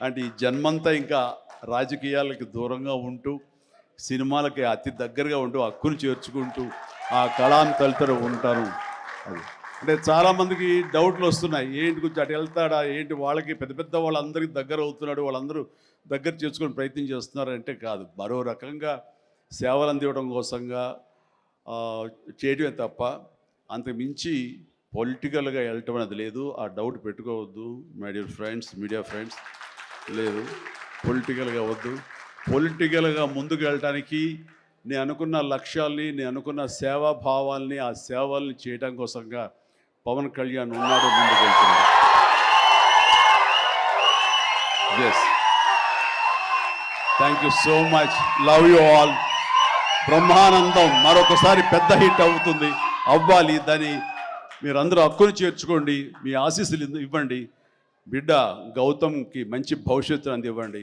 అంటే ఈ జన్మంతా ఇంకా రాజకీయాలకి దూరంగా ఉంటూ సినిమాలకి అతి దగ్గరగా ఉంటూ హక్కును చేర్చుకుంటూ ఆ కళాన్ని తలుతూ ఉంటాను. అది అంటే చాలామందికి డౌట్లు వస్తున్నాయి, ఏంటి కొంచెం అటు వెళ్తాడా ఏంటి, వాళ్ళకి పెద్ద పెద్ద వాళ్ళందరికీ దగ్గర అవుతున్నాడు, వాళ్ళందరూ దగ్గర చేసుకుని ప్రయత్నం చేస్తున్నారు అంటే కాదు, మరో రకంగా సేవలు అందివ్వడం కోసంగా చేయడమే తప్ప అంతకు మించి పొలిటికల్గా వెళ్ళటం అనేది లేదు. ఆ డౌట్ పెట్టుకోవద్దు my dear friends, media friends. లేదు, పొలిటికల్గా వద్దు. పొలిటికల్గా ముందుకు వెళ్ళటానికి నేను అనుకున్న లక్ష్యాల్ని, నేను అనుకున్న సేవాభావాల్ని, ఆ సేవల్ని చేయడం కోసంగా పవన్ కళ్యాణ్ ఉన్నాడు, ముందుకు వెళ్తున్నాడు. Yes, thank you so much, love you all. Brahmanandam మరొకసారి పెద్ద హిట్ అవుతుంది, అవ్వాలి. దాన్ని మీరందరూ హక్కును చేర్చుకోండి, మీ ఆశీస్సులు ఇవ్వండి. బిడ్డ గౌతమ్కి మంచి భవిష్యత్తు అందివ్వండి.